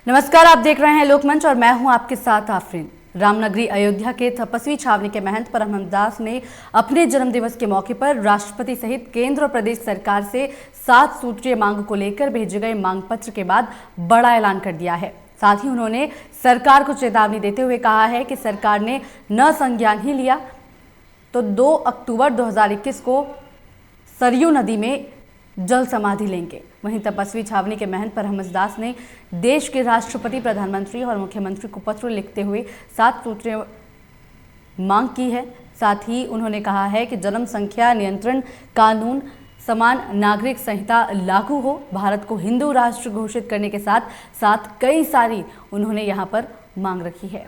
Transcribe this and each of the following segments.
नमस्कार, आप देख रहे हैं लोकमंच और मैं हूं आपके साथ आफरीन। रामनगरी अयोध्या के तपस्वी छावनी के महंत परमहंस दास ने अपने जन्मदिवस के मौके पर राष्ट्रपति सहित केंद्र और प्रदेश सरकार से 7 सूत्रीय मांग को लेकर भेजे गए मांग पत्र के बाद बड़ा ऐलान कर दिया है। साथ ही उन्होंने सरकार को चेतावनी देते हुए कहा है कि सरकार ने न संज्ञान ही लिया तो 2 अक्टूबर 2021 को सरयू नदी में जल समाधि लेंगे। वहीं तपस्वी छावनी के महंत परमहंस दास ने देश के राष्ट्रपति, प्रधानमंत्री और मुख्यमंत्री को पत्र लिखते हुए 7 सूत्रीय मांग की है। साथ ही उन्होंने कहा है कि जनसंख्या नियंत्रण कानून, समान नागरिक संहिता लागू हो, भारत को हिंदू राष्ट्र घोषित करने के साथ साथ कई सारी उन्होंने यहां पर मांग रखी है।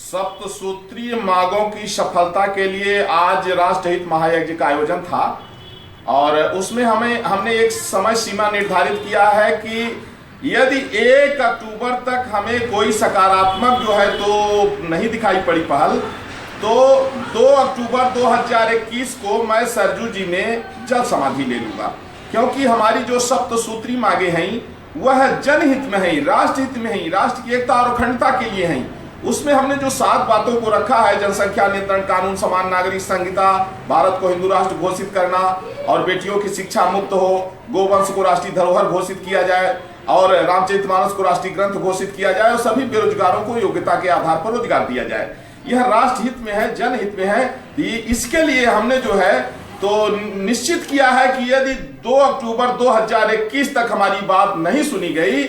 सप्तसूत्रीय मांगों की सफलता के लिए आज राष्ट्रहित महायज्ञ का आयोजन था और उसमें हमने एक समय सीमा निर्धारित किया है कि यदि 1 अक्टूबर तक हमें कोई सकारात्मक जो है तो नहीं दिखाई पड़ी पहल, तो 2 अक्टूबर 2021 को मैं सरजू जी में जल समाधि ले लूंगा, क्योंकि हमारी जो सप्तसूत्री मांगे हैं वह जनहित में है, राष्ट्रहित में है, राष्ट्र की एकता और अखंडता के लिए हैं। उसमें हमने जो 7 बातों को रखा है, जनसंख्या नियंत्रण कानून, समान नागरिक संहिता, भारत को हिंदू राष्ट्र घोषित करना और बेटियों की शिक्षा मुक्त हो, गोवंश को राष्ट्रीय धरोहर घोषित किया जाए और रामचरितमानस को राष्ट्रीय ग्रंथ घोषित किया जाए और सभी बेरोजगारों को योग्यता के आधार पर रोजगार दिया जाए। यह राष्ट्रहित में है, जनहित में है। इसके लिए हमने जो है तो निश्चित किया है कि यदि 2 अक्टूबर 2021 तक हमारी बात नहीं सुनी गई।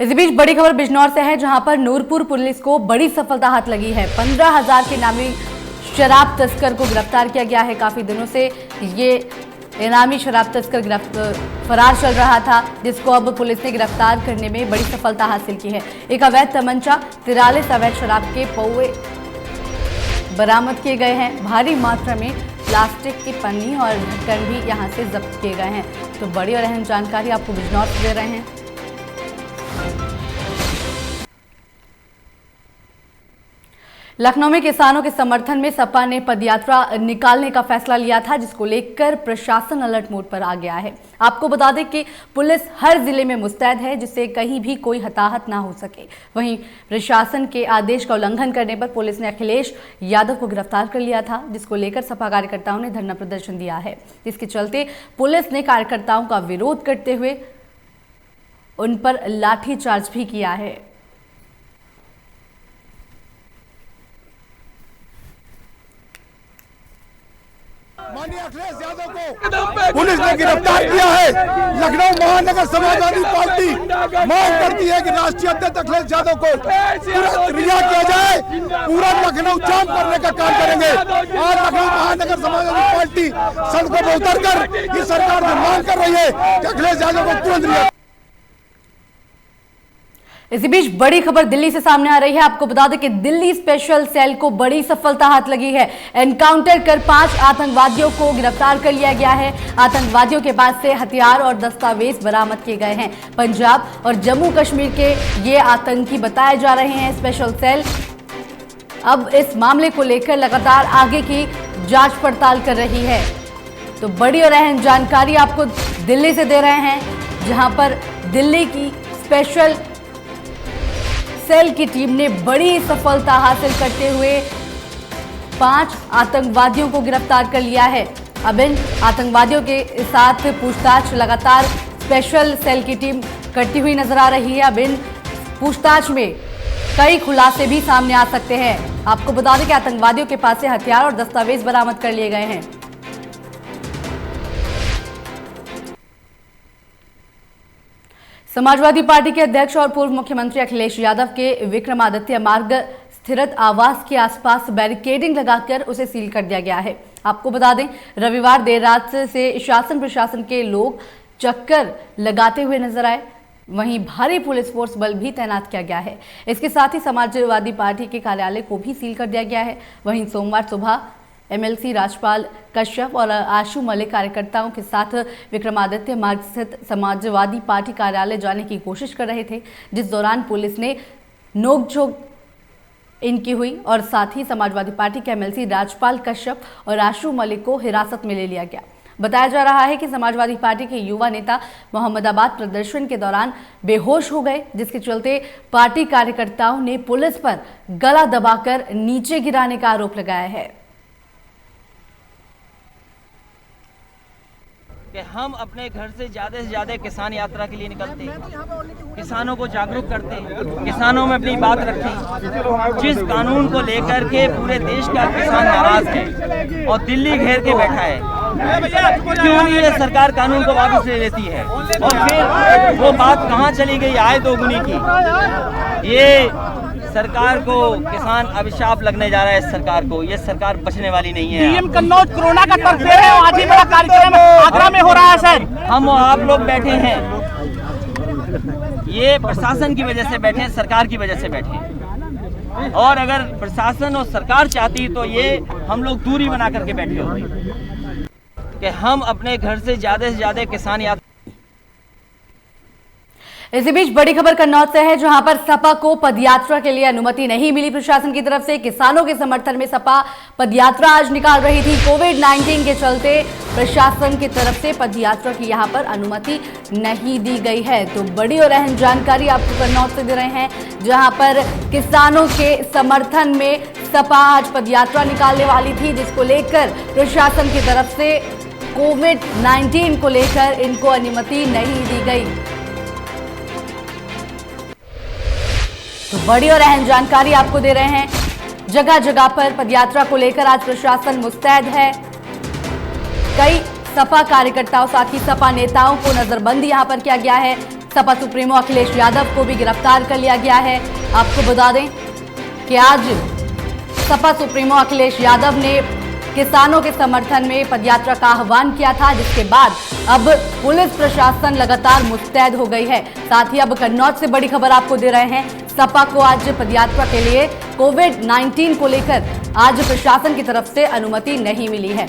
इस बीच बड़ी खबर बिजनौर से है, जहां पर नूरपुर पुलिस को बड़ी सफलता हाथ लगी है। 15,000 के इनामी शराब तस्कर को गिरफ्तार किया गया है। काफी दिनों से ये इनामी शराब तस्कर फरार चल रहा था, जिसको अब पुलिस ने गिरफ्तार करने में बड़ी सफलता हासिल की है। एक अवैध तमंचा, 43 अवैध शराब के पौवे बरामद किए गए हैं। भारी मात्रा में प्लास्टिक की पन्नी और ढक्कन भी यहां से जब्त किए गए हैं। तो बड़ी और अहम जानकारी आपको बिजनौर से दे रहे हैं। लखनऊ में किसानों के समर्थन में सपा ने पदयात्रा निकालने का फैसला लिया था, जिसको लेकर प्रशासन अलर्ट मोड पर आ गया है। आपको बता दें कि पुलिस हर जिले में मुस्तैद है, जिससे कहीं भी कोई हताहत ना हो सके। वहीं प्रशासन के आदेश का उल्लंघन करने पर पुलिस ने अखिलेश यादव को गिरफ्तार कर लिया था, जिसको लेकर सपा कार्यकर्ताओं ने धरना प्रदर्शन दिया है। जिसके चलते पुलिस ने कार्यकर्ताओं का विरोध करते हुए उन पर लाठीचार्ज भी किया है। माननीय अखिलेश यादव को पुलिस ने गिरफ्तार किया है। लखनऊ महानगर समाजवादी पार्टी मांग करती है कि राष्ट्रीय अध्यक्ष अखिलेश यादव को तुरंत रिहा किया जाए। पूरा लखनऊ जाम करने का काम करेंगे। आज लखनऊ महानगर समाजवादी पार्टी सड़कों पर उतरकर इस सरकार से मांग कर रही है कि अखिलेश यादव को तुरंत रिहा। इसी बीच बड़ी खबर दिल्ली से सामने आ रही है। आपको बता दें कि दिल्ली स्पेशल सेल को बड़ी सफलता हाथ लगी है। एनकाउंटर कर 5 आतंकवादियों को गिरफ्तार कर लिया गया है। आतंकवादियों के पास से हथियार और दस्तावेज बरामद किए गए हैं। पंजाब और जम्मू कश्मीर के ये आतंकी बताए जा रहे हैं। स्पेशल सेल अब इस मामले को लेकर लगातार आगे की जांच पड़ताल कर रही है। तो बड़ी और अहम जानकारी आपको दिल्ली से दे रहे हैं, जहां पर दिल्ली की स्पेशल सेल की टीम ने बड़ी सफलता हासिल करते हुए 5 आतंकवादियों को गिरफ्तार कर लिया है। अब इन आतंकवादियों के साथ पूछताछ लगातार स्पेशल सेल की टीम करती हुई नजर आ रही है। अब इन पूछताछ में कई खुलासे भी सामने आ सकते हैं। आपको बता दें कि आतंकवादियों के पास से हथियार और दस्तावेज बरामद कर लिए गए हैं। समाजवादी पार्टी के अध्यक्ष और पूर्व मुख्यमंत्री अखिलेश यादव के विक्रमादित्य मार्ग स्थित आवास के आसपास बैरिकेडिंग लगाकर उसे सील कर दिया गया है। आपको बता दें, रविवार देर रात से शासन प्रशासन के लोग चक्कर लगाते हुए नजर आए। वहीं भारी पुलिस फोर्स बल भी तैनात किया गया है। इसके साथ ही समाजवादी पार्टी के कार्यालय को भी सील कर दिया गया है। वहीं सोमवार सुबह एमएलसी राजपाल कश्यप और आशु मलिक कार्यकर्ताओं के साथ विक्रमादित्य मार्ग स्थित समाजवादी पार्टी कार्यालय जाने की कोशिश कर रहे थे, जिस दौरान पुलिस ने नोकझोंक इनकी हुई और साथ ही समाजवादी पार्टी के एमएलसी राजपाल कश्यप और आशु मलिक को हिरासत में ले लिया गया। बताया जा रहा है कि समाजवादी पार्टी के युवा नेता मोहम्मदाबाद प्रदर्शन के दौरान बेहोश हो गए, जिसके चलते पार्टी कार्यकर्ताओं ने पुलिस पर गला दबाकर नीचे गिराने का आरोप लगाया है। कि हम अपने घर से ज़्यादा किसान यात्रा के लिए निकलते हैं, किसानों को जागरूक करते हैं, किसानों में अपनी बात रखते हैं। जिस कानून को लेकर के पूरे देश का किसान नाराज है और दिल्ली घेर के बैठा है, क्यों नहीं ये सरकार कानून को वापस ले लेती है? और फिर वो बात कहाँ चली गई आय दोगुनी की। ये सरकार को किसान अभिशाप लगने जा रहा है। इस सरकार को, ये सरकार बचने वाली नहीं है। डीएम कन्नौज कोरोना का टर्फ दे रहे हैं, आज ही बड़ा कार्यक्रम आगरा में हो रहा है सर। हम और आप लोग बैठे हैं, ये प्रशासन की वजह से बैठे हैं, सरकार की वजह से बैठे हैं। और अगर प्रशासन और सरकार चाहती तो ये हम लोग दूरी बना करके बैठे होते कि हम अपने घर से ज्यादा किसान यात्रा। इसी बीच बड़ी खबर कन्नौज से है, जहां पर सपा को पदयात्रा के लिए अनुमति नहीं मिली प्रशासन की तरफ से। किसानों के समर्थन में सपा पदयात्रा आज निकाल रही थी। कोविड-19 के चलते प्रशासन की तरफ से पदयात्रा की यहां पर अनुमति नहीं दी गई है। तो बड़ी और अहम जानकारी आपको कन्नौज से दे रहे हैं, जहां पर किसानों के समर्थन में सपा आज पदयात्रा निकालने वाली थी, जिसको लेकर प्रशासन की तरफ से कोविड-19 को लेकर इनको अनुमति नहीं दी गई। तो बड़ी और अहम जानकारी आपको दे रहे हैं। जगह जगह पर पदयात्रा को लेकर आज प्रशासन मुस्तैद है। कई सपा कार्यकर्ताओं साथ ही सपा नेताओं को नजरबंद यहां पर किया गया है। सपा सुप्रीमो अखिलेश यादव को भी गिरफ्तार कर लिया गया है। आपको बता दें कि आज सपा सुप्रीमो अखिलेश यादव ने किसानों के समर्थन में पदयात्रा का आह्वान किया था, जिसके बाद अब पुलिस प्रशासन लगातार मुस्तैद हो गई है। साथ ही अब कन्नौज से बड़ी खबर आपको दे रहे हैं, सपा को आज पदयात्रा के लिए कोविड-19 को लेकर आज प्रशासन की तरफ से अनुमति नहीं मिली है।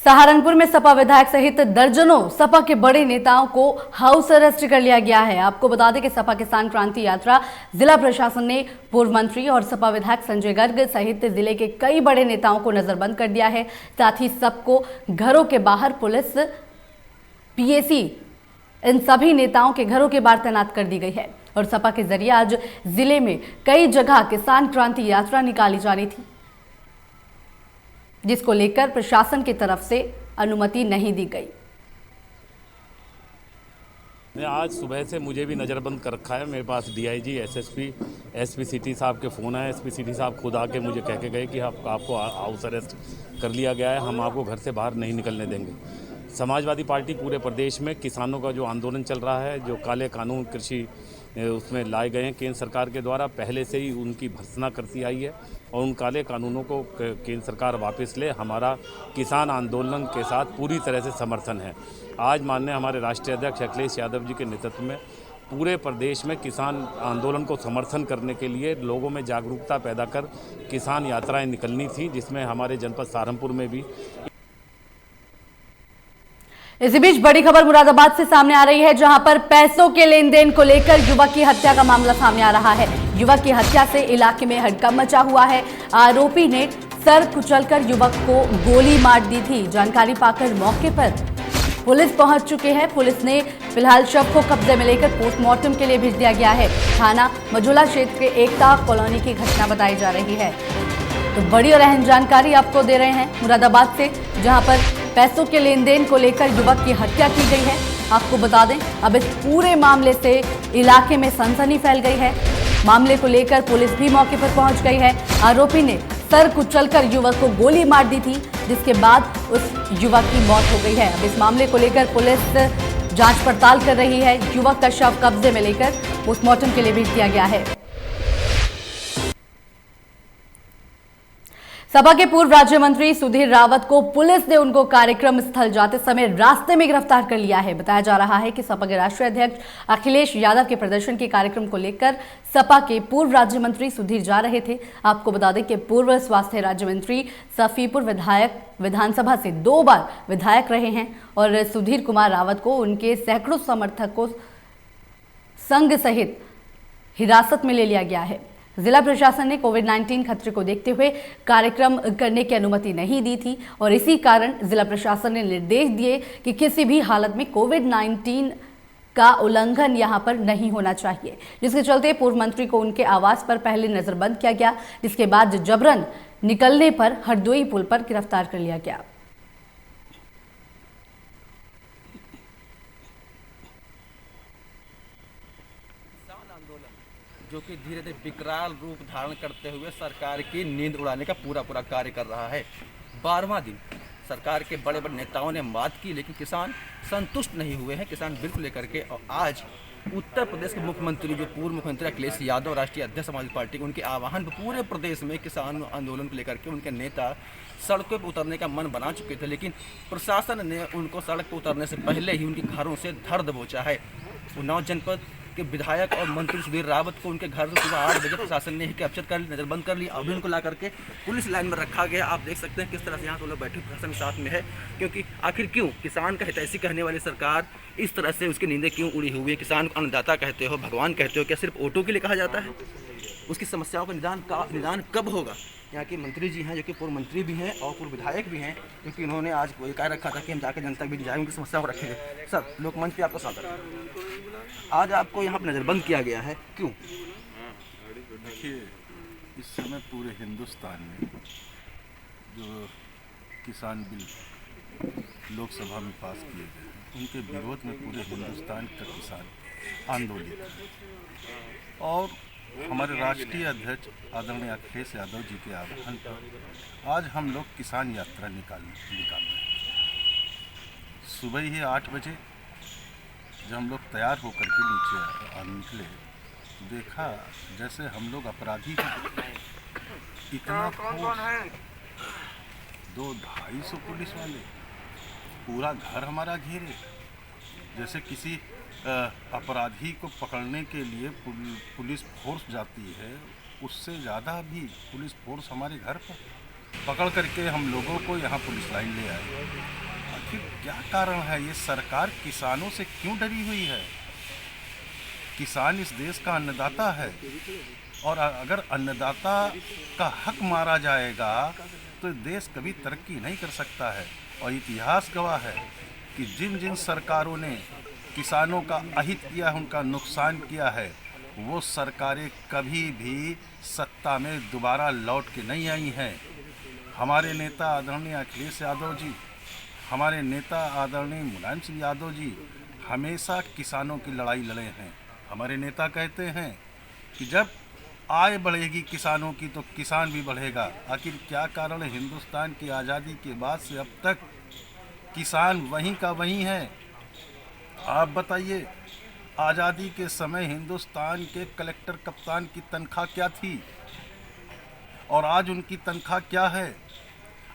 सहारनपुर में सपा विधायक सहित दर्जनों सपा के बड़े नेताओं को हाउस अरेस्ट कर लिया गया है। आपको बता दें कि सपा किसान क्रांति यात्रा जिला प्रशासन ने पूर्व मंत्री और सपा विधायक संजय गर्ग सहित जिले के कई बड़े नेताओं को नजरबंद कर दिया है। साथ ही सबको घरों के बाहर पुलिस, पीएसी, इन सभी नेताओं के घरों के बाहर तैनात कर दी गई है। और सपा के जरिए आज जिले में कई जगह किसान क्रांति यात्रा निकाली जा रही थी, जिसको लेकर प्रशासन की तरफ से अनुमति नहीं दी गई। आज सुबह से मुझे भी नज़रबंद कर रखा है। मेरे पास डीआईजी, एसएसपी, एसपी सिटी साहब के फ़ोन आए। एसपी सिटी साहब खुद आके मुझे कह के गए कि आपको हाउस अरेस्ट कर लिया गया है, हम आपको घर से बाहर नहीं निकलने देंगे। समाजवादी पार्टी पूरे प्रदेश में किसानों का जो आंदोलन चल रहा है, जो काले कानून कृषि उसमें लाए गए हैं केंद्र सरकार के द्वारा, पहले से ही उनकी भर्त्सना करती आई है और उन काले कानूनों को केंद्र सरकार वापस ले। हमारा किसान आंदोलन के साथ पूरी तरह से समर्थन है। आज माननीय हमारे राष्ट्रीय अध्यक्ष अखिलेश यादव जी के नेतृत्व में पूरे प्रदेश में किसान आंदोलन को समर्थन करने के लिए लोगों में जागरूकता पैदा कर किसान यात्राएं निकलनी थी, जिसमें हमारे जनपद सहारनपुर में भी। इसी बीच बड़ी खबर मुरादाबाद से सामने आ रही है, जहां पर पैसों के लेन देन को लेकर युवक की हत्या का मामला सामने आ रहा है। युवक की हत्या से इलाके में हड़कंप मचा हुआ है। आरोपी ने सर कुचलकर युवक को गोली मार दी थी। जानकारी पाकर मौके पर पुलिस पहुंच चुकी है। पुलिस ने फिलहाल शव को कब्जे में लेकर पोस्टमार्टम के लिए भेज दिया गया है। थाना मझोला क्षेत्र के एकता कॉलोनी की घटना बताई जा रही है। तो बड़ी और अहम जानकारी आपको दे रहे हैं मुरादाबाद से, जहां पर पैसों के लेन देन को लेकर युवक की हत्या की गई है। आपको बता दें, अब इस पूरे मामले से इलाके में सनसनी फैल गई है। मामले को लेकर पुलिस भी मौके पर पहुंच गई है। आरोपी ने सर कुचलकर युवक को गोली मार दी थी, जिसके बाद उस युवक की मौत हो गई है। अब इस मामले को लेकर पुलिस जांच पड़ताल कर रही है। युवक का शव कब्जे में लेकर पोस्टमार्टम के लिए भेज दिया गया है। सपा के पूर्व राज्य मंत्री सुधीर रावत को पुलिस ने उनको कार्यक्रम स्थल जाते समय रास्ते में गिरफ्तार कर लिया है। बताया जा रहा है कि सपा के राष्ट्रीय अध्यक्ष अखिलेश यादव के प्रदर्शन के कार्यक्रम को लेकर सपा के पूर्व राज्य मंत्री सुधीर जा रहे थे। आपको बता दें कि पूर्व स्वास्थ्य राज्य मंत्री सफीपुर विधायक विधानसभा से 2 बार विधायक रहे हैं और सुधीर कुमार रावत को उनके सैकड़ों समर्थकों संघ सहित हिरासत में ले लिया गया है। जिला प्रशासन ने कोविड-19 खतरे को देखते हुए कार्यक्रम करने की अनुमति नहीं दी थी और इसी कारण जिला प्रशासन ने निर्देश दिए कि किसी भी हालत में कोविड-19 का उल्लंघन यहां पर नहीं होना चाहिए, जिसके चलते पूर्व मंत्री को उनके आवास पर पहले नजरबंद किया गया, जिसके बाद जबरन निकलने पर हरदोई पुल पर गिरफ्तार कर लिया गया। जो कि धीरे धीरे विकराल रूप धारण करते हुए सरकार की नींद उड़ाने का पूरा कार्य कर रहा है। 12वां दिन सरकार के बड़े बड़े नेताओं ने बात की, लेकिन किसान संतुष्ट नहीं हुए हैं। किसान बिल्कुल लेकर के, और आज उत्तर प्रदेश के मुख्यमंत्री जो पूर्व मुख्यमंत्री अखिलेश यादव, राष्ट्रीय अध्यक्ष समाजवादी पार्टी के, उनके आह्वान पर पूरे प्रदेश में किसान आंदोलन को लेकर के उनके नेता सड़कों पर उतरने का मन बना चुके थे, लेकिन प्रशासन ने उनको सड़क पर उतरने से पहले ही उनके घरों से धर दबोचा है। उन्नाव जनपद के विधायक और मंत्री सुधीर रावत को उनके घर से सुबह 8 बजे प्रशासन ने ही कैप्चर कर लिया, नजरबंद कर लिया। अभी उनको ला करके पुलिस लाइन में रखा गया। आप देख सकते हैं किस तरह से यहाँ लोग बैठे प्रशासन साथ में है, क्योंकि आखिर क्यों किसान का हितैषी कहने वाली सरकार इस तरह से उसकी नींदें क्यों उड़ी हुई है? किसान को अन्नदाता कहते हो, भगवान कहते हो, क्या सिर्फ वोटों के लिए कहा जाता है? उसकी समस्याओं का निदान कब होगा? यहाँ के मंत्री जी हैं जो कि पूर्व मंत्री भी हैं और पूर्व विधायक भी हैं, क्योंकि उन्होंने आज कोई कार्य रखा था कि हम जाकर जनता के बीच जाए, उनकी समस्याओं को रखेंगे। सर, लोकमंच पे आपका स्वागत है। आज आपको यहाँ पर नज़रबंद किया गया है, क्यों? देखिए, इस समय पूरे हिंदुस्तान में जो किसान बिल लोकसभा में पास किए गए हैं, उनके विरोध में पूरे हिंदुस्तान का किसान आंदोलित है। और हमारे राष्ट्रीय अध्यक्ष आदरणीय अखिलेश यादव जी के आह्वान पर आज हम लोग किसान यात्रा निकाल रहे हैं। सुबह ही 8 बजे जब हम लोग तैयार होकर के नीचे निकले, देखा जैसे हम लोग अपराधी हैं। इतना 200-250 पुलिस वाले पूरा घर हमारा घेरे, जैसे किसी अपराधी को पकड़ने के लिए पुलिस फोर्स जाती है, उससे ज़्यादा भी पुलिस फोर्स हमारे घर पर पकड़ करके हम लोगों को यहाँ पुलिस लाइन ले आए। आखिर क्या कारण है? ये सरकार किसानों से क्यों डरी हुई है? किसान इस देश का अन्नदाता है, और अगर अन्नदाता का हक मारा जाएगा तो देश कभी तरक्की नहीं कर सकता है। और इतिहास गवाह है कि जिन जिन सरकारों ने किसानों का अहित किया, उनका नुकसान किया है, वो सरकारें कभी भी सत्ता में दोबारा लौट के नहीं आई हैं। हमारे नेता आदरणीय अखिलेश यादव जी, हमारे नेता आदरणीय मुलायम सिंह यादव जी हमेशा किसानों की लड़ाई लड़े हैं। हमारे नेता कहते हैं कि जब आय बढ़ेगी किसानों की तो किसान भी बढ़ेगा। आखिर क्या कारण है? हिंदुस्तान की आज़ादी के बाद से अब तक किसान वहीं का वहीं है। आप बताइए, आज़ादी के समय हिंदुस्तान के कलेक्टर कप्तान की तनख्वाह क्या थी और आज उनकी तनख्वाह क्या है?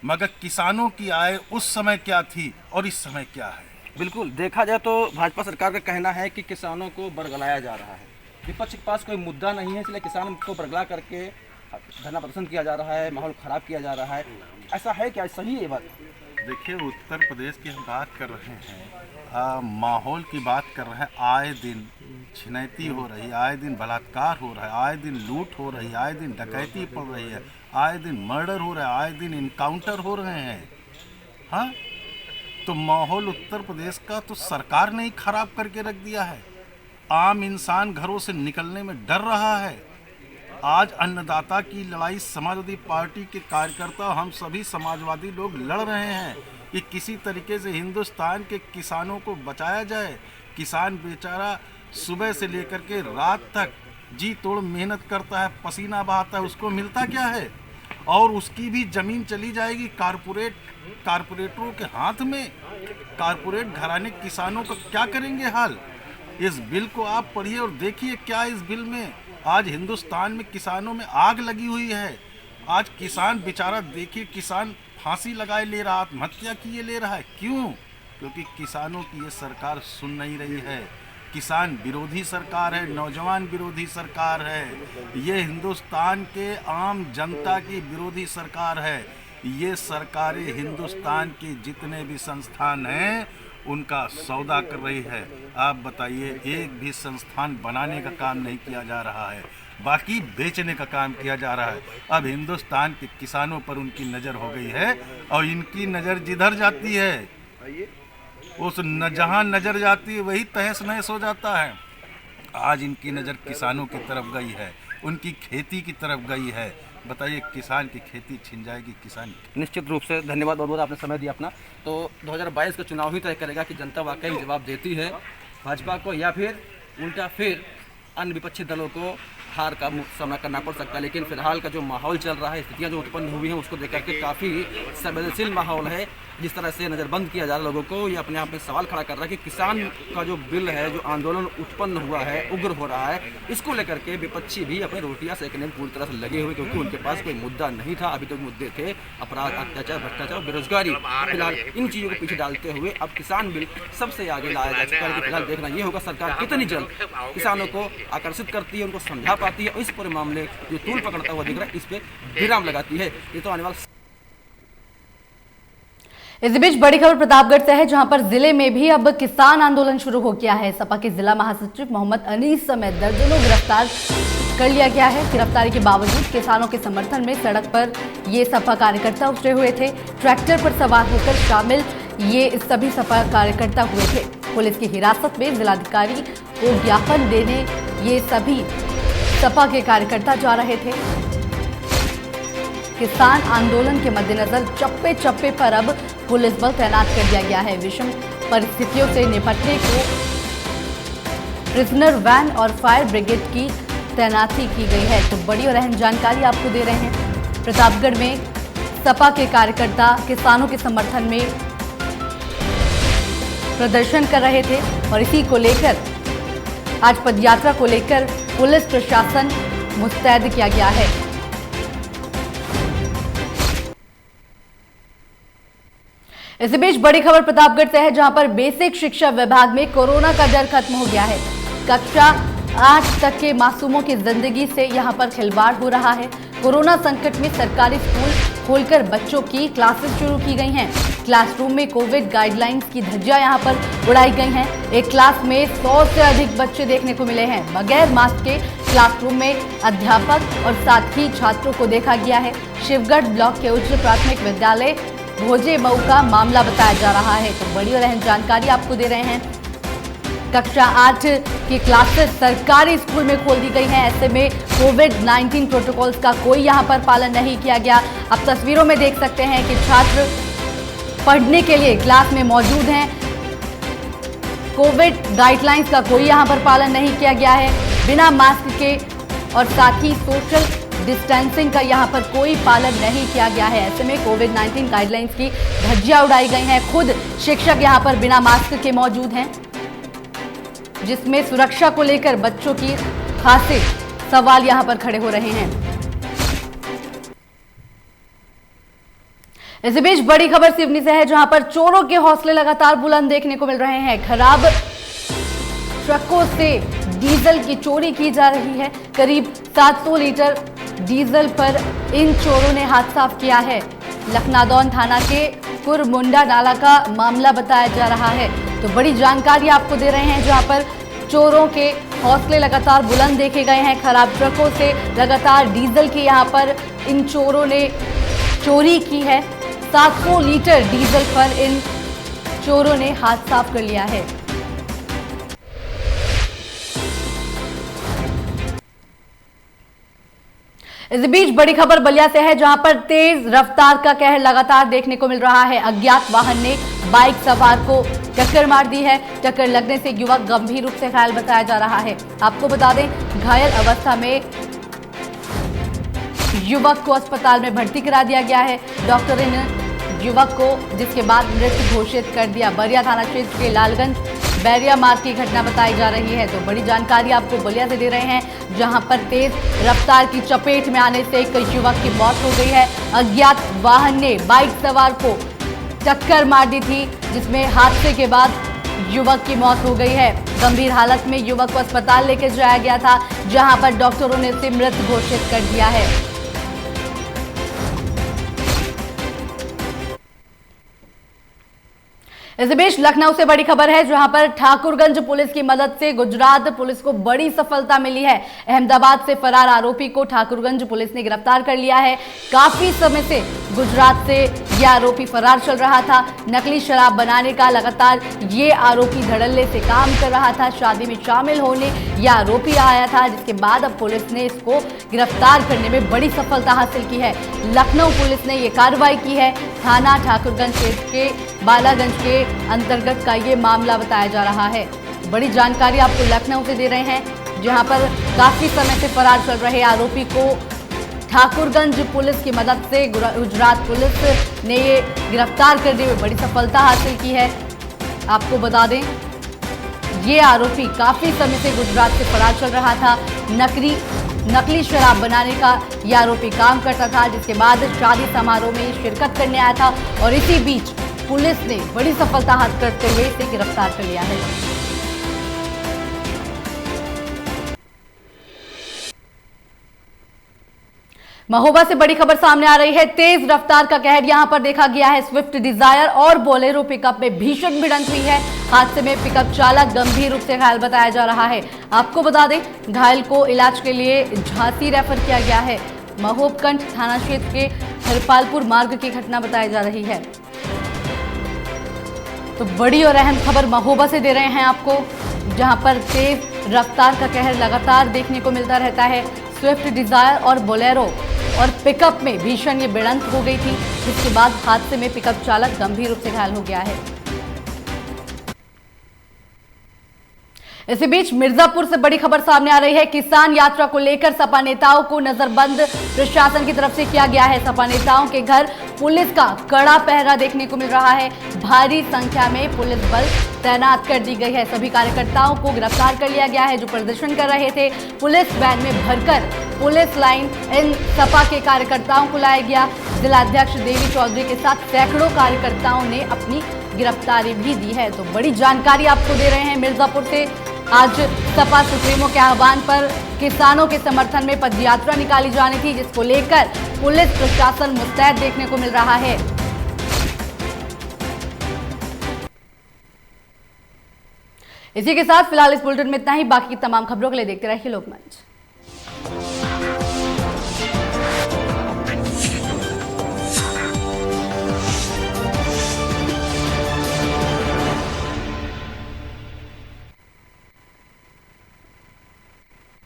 मगर किसानों की आय उस समय क्या थी और इस समय क्या है? बिल्कुल, देखा जाए तो भाजपा सरकार का कहना है कि किसानों को बरगलाया जा रहा है। विपक्ष के पास कोई मुद्दा नहीं है, इसलिए किसान को बरगला करके धरना प्रदर्शन किया जा रहा है, माहौल ख़राब किया जा रहा है। ऐसा है क्या? सही है ये बात? देखिए, उत्तर प्रदेश की हम बात कर रहे हैं, माहौल की बात कर रहे हैं। आए दिन छिनैती हो रही है, आए दिन बलात्कार हो रहा है, आए दिन लूट हो रही है, आए दिन डकैती पड़ रही है, आए दिन मर्डर हो रहा है, आए दिन इनकाउंटर हो रहे हैं। हाँ, तो माहौल उत्तर प्रदेश का तो सरकार ने ही खराब करके रख दिया है। आम इंसान घरों से निकलने में डर रहा है। आज अन्नदाता की लड़ाई समाजवादी पार्टी के कार्यकर्ता, हम सभी समाजवादी लोग लड़ रहे हैं कि किसी तरीके से हिंदुस्तान के किसानों को बचाया जाए। किसान बेचारा सुबह से लेकर के रात तक जी तोड़ मेहनत करता है, पसीना बहाता है, उसको मिलता क्या है? और उसकी भी ज़मीन चली जाएगी कारपोरेटरों के हाथ में। कारपोरेट घराने किसानों का क्या करेंगे हाल? इस बिल को आप पढ़िए और देखिए क्या इस बिल में आज हिंदुस्तान में किसानों में आग लगी हुई है। आज किसान बेचारा देखिए, किसान फांसी लगाए ले रहा, आत्महत्या किए ले रहा है। क्यों? क्योंकि किसानों की ये सरकार सुन नहीं रही है। किसान विरोधी सरकार है, नौजवान विरोधी सरकार है, ये हिंदुस्तान के आम जनता की विरोधी सरकार है। ये सरकारें हिंदुस्तान के जितने भी संस्थान हैं उनका सौदा कर रही है। आप बताइए, एक भी संस्थान बनाने का काम नहीं किया जा रहा है, बाकी बेचने का काम किया जा रहा है। अब हिंदुस्तान के किसानों पर उनकी नज़र हो गई है और इनकी नज़र जिधर जाती है, उस जहाँ नज़र जाती है वही तहस नहस हो जाता है। आज इनकी नज़र किसानों की तरफ गई है, उनकी खेती की तरफ गई है। बताइए, किसान की खेती छिन जाएगी किसान। निश्चित रूप से धन्यवाद, बहुत बहुत आपने समय दिया अपना। तो 2022 का चुनाव ही तय करेगा कि जनता वाकई जवाब देती है भाजपा को या फिर उल्टा फिर अन्य विपक्षी दलों को हार का सामना करना पड़ सकता है। लेकिन फिलहाल का जो माहौल चल रहा है, स्थितियां जो उत्पन्न हुई हैं, उसको देखकर के काफ़ी संवेदनशील माहौल है। जिस तरह से नज़रबंद किया जा रहा है लोगों को, ये अपने आप में सवाल खड़ा कर रहा है कि किसान का जो बिल है, जो आंदोलन उत्पन्न हुआ है, उग्र हो रहा है, इसको लेकर के विपक्षी भी अपनी रोटियां सेकने में पूरी तरह से लगे हुए, क्योंकि उनके पास कोई मुद्दा नहीं था। अभी तक मुद्दे थे अपराध, अत्याचार, भ्रष्टाचार, बेरोजगारी। फिलहाल इन चीज़ों को पीछे डालते हुए अब किसान बिल सबसे आगे लाया जा चुका है। फिलहाल देखना ये होगा सरकार कितनी जल्द किसानों को आकर्षित करती है, उनको समझा पाती है, और इस पूरे मामले जो तूल पकड़ता हुआ दिख रहा है, इस पर विराम लगाती है। ये तो आने वाला। इस बीच बड़ी खबर प्रतापगढ़ से है, जहां पर जिले में भी अब किसान आंदोलन शुरू हो गया है। सपा के जिला महासचिव मोहम्मद अनीस समेत दर्जनों गिरफ्तार कर लिया गया है। गिरफ्तारी के बावजूद किसानों के समर्थन में सड़क पर ये सपा कार्यकर्ता उतरे हुए थे। ट्रैक्टर पर सवार होकर शामिल ये सभी सपा कार्यकर्ता हुए थे। पुलिस की हिरासत में जिलाधिकारी को ज्ञापन देने ये सभी सपा के कार्यकर्ता जा रहे थे। किसान आंदोलन के मद्देनजर चप्पे चप्पे पर अब पुलिस बल तैनात कर दिया गया है। विषम परिस्थितियों से निपटने को प्रिजनर वैन और फायर ब्रिगेड की तैनाती की गई है। तो बड़ी और अहम जानकारी आपको दे रहे हैं। प्रतापगढ़ में सपा के कार्यकर्ता किसानों के समर्थन में प्रदर्शन कर रहे थे और इसी को लेकर आज पदयात्रा को लेकर पुलिस प्रशासन मुस्तैद किया गया है। इसी बीच बड़ी खबर प्रतापगढ़ से है, जहां पर बेसिक शिक्षा विभाग में कोरोना का डर खत्म हो गया है। कक्षा 8 तक के मासूमों की जिंदगी से यहां पर खिलवाड़ हो रहा है। कोरोना संकट में सरकारी स्कूल खोलकर बच्चों की क्लासेस शुरू की गई हैं। क्लासरूम में कोविड गाइडलाइंस की धज्जियां यहां पर उड़ाई गई हैं। एक क्लास में 100 से अधिक बच्चे देखने को मिले हैं। बगैर मास्क के क्लासरूम में अध्यापक और साथ ही छात्रों को देखा गया है। शिवगढ़ ब्लॉक के उच्च प्राथमिक विद्यालय भोजे मऊ का मामला बताया जा रहा है। तो बड़ी और अहम जानकारी आपको दे रहे हैं। कक्षा 8 की क्लासेस सरकारी स्कूल में खोल दी गई हैं। ऐसे में कोविड-19 प्रोटोकॉल्स का कोई यहां पर पालन नहीं किया गया। आप तस्वीरों में देख सकते हैं कि छात्र पढ़ने के लिए क्लास में मौजूद हैं। कोविड गाइडलाइंस का कोई यहां पर पालन नहीं किया गया है। बिना मास्क के और साथ ही सोशल डिस्टेंसिंग का यहाँ पर कोई पालन नहीं किया गया है। ऐसे में कोविड-19 गाइडलाइंस की धज्जियां उड़ाई गई हैं। खुद शिक्षक यहाँ पर बिना मास्क के मौजूद हैं, जिसमें सुरक्षा को लेकर बच्चों की खासे सवाल यहाँ पर खड़े हो रहे हैं। इसी बीच बड़ी खबर सिवनी से है, जहां पर चोरों के हौसले लगातार बुलंद देखने को मिल रहे हैं। खराब ट्रकों से डीजल की चोरी की जा रही है। करीब 700 लीटर डीजल पर इन चोरों ने हाथ साफ किया है। लखनादौन थाना के कुरमुंडा नाला का मामला बताया जा रहा है। तो बड़ी जानकारी आपको दे रहे हैं, जहां पर चोरों के हौसले लगातार बुलंद देखे गए हैं। खराब ट्रकों से लगातार डीजल की यहां पर इन चोरों ने चोरी की है। 700 लीटर डीजल पर इन चोरों ने हाथ साफ कर लिया है। इस बीच बड़ी खबर बलिया से है, जहां पर तेज रफ्तार का कहर लगातार देखने को मिल रहा है। अज्ञात वाहन ने बाइक सवार को टक्कर मार दी है। टक्कर लगने से युवक गंभीर रूप से घायल बताया जा रहा है। आपको बता दें, घायल अवस्था में युवक को अस्पताल में भर्ती करा दिया गया है। डॉक्टर ने युवक को जिसके बाद मृत घोषित कर दिया। बलिया थाना क्षेत्र के लालगंज बैरिया मार्ग की घटना बताई जा रही है। तो बड़ी जानकारी आपको बलिया से दे रहे हैं, जहां पर तेज रफ्तार की चपेट में आने से एक युवक की मौत हो गई है। अज्ञात वाहन ने बाइक सवार को टक्कर मार दी थी, जिसमें हादसे के बाद युवक की मौत हो गई है। गंभीर हालत में युवक को अस्पताल लेकर जाया गया था, जहां पर डॉक्टरों ने उसे मृत घोषित कर दिया है। इस बीच लखनऊ से बड़ी खबर है, जहां पर ठाकुरगंज पुलिस की मदद से गुजरात पुलिस को बड़ी सफलता मिली है। अहमदाबाद से फरार आरोपी को ठाकुरगंज पुलिस ने गिरफ्तार कर लिया है। काफी समय से गुजरात से यह आरोपी फरार चल रहा था। नकली शराब बनाने का लगातार ये आरोपी धड़ल्ले से काम कर रहा था। शादी में शामिल होने यह आरोपी आया था, जिसके बाद अब पुलिस ने इसको गिरफ्तार करने में बड़ी सफलता हासिल की है। लखनऊ पुलिस ने ये कार्रवाई की है। थाना ठाकुरगंज क्षेत्र के बालागंज के अंतर्गत का ये मामला बताया जा रहा है। बड़ी जानकारी आपको लखनऊ से दे रहे हैं, जहां पर काफी समय से फरार चल रहे आरोपी को ठाकुरगंज पुलिस की मदद से गुजरात पुलिस ने ये गिरफ्तार करने में बड़ी सफलता हासिल की है। आपको बता दें, ये आरोपी काफी समय से गुजरात से फरार चल रहा था। नकली शराब बनाने का यह आरोपी काम करता था, जिसके बाद शादी समारोह में शिरकत करने आया था और इसी बीच पुलिस ने बड़ी सफलता हासिल करते हुए इसे गिरफ्तार कर लिया है। महोबा से बड़ी खबर सामने आ रही है। तेज रफ्तार का कहर यहां पर देखा गया है। स्विफ्ट डिजायर और बोलेरो पिकअप में भीषण भिड़ंत हुई है। हादसे में पिकअप चालक गंभीर रूप से घायल बताया जा रहा है। आपको बता दें, घायल को इलाज के लिए झांसी रेफर किया गया है। महोबकंठ थाना क्षेत्र के हरपालपुर मार्ग की घटना बताई जा रही है। तो बड़ी और अहम खबर महोबा से दे रहे हैं आपको, जहां पर तेज रफ्तार का कहर लगातार देखने को मिलता रहता है। स्विफ्ट डिजायर और बोलेरो और पिकअप में भीषण ये भिड़ंत हो गई थी, जिसके बाद हादसे में पिकअप चालक गंभीर रूप से घायल हो गया है। इसी बीच मिर्जापुर से बड़ी खबर सामने आ रही है। किसान यात्रा को लेकर सपा नेताओं को नजरबंद प्रशासन की तरफ से किया गया है। सपा नेताओं के घर पुलिस का कड़ा पहरा देखने को मिल रहा है। भारी संख्या में पुलिस बल तैनात कर दी गई है। सभी कार्यकर्ताओं को गिरफ्तार कर लिया गया है जो प्रदर्शन कर रहे थे। पुलिस वैन में भरकर पुलिस लाइन इन सपा के कार्यकर्ताओं को लाया गया। जिलाध्यक्ष देवी चौधरी के साथ सैकड़ों कार्यकर्ताओं ने अपनी गिरफ्तारी भी दी है। तो बड़ी जानकारी आपको दे रहे हैं मिर्जापुर से। आज सपा सुप्रीमो के आह्वान पर किसानों के समर्थन में पदयात्रा निकाली जानी थी, जिसको लेकर पुलिस प्रशासन मुस्तैद देखने को मिल रहा है। इसी के साथ फिलहाल इस बुलेटिन में इतना ही। बाकी की तमाम खबरों के लिए देखते रहिए लोकमंच।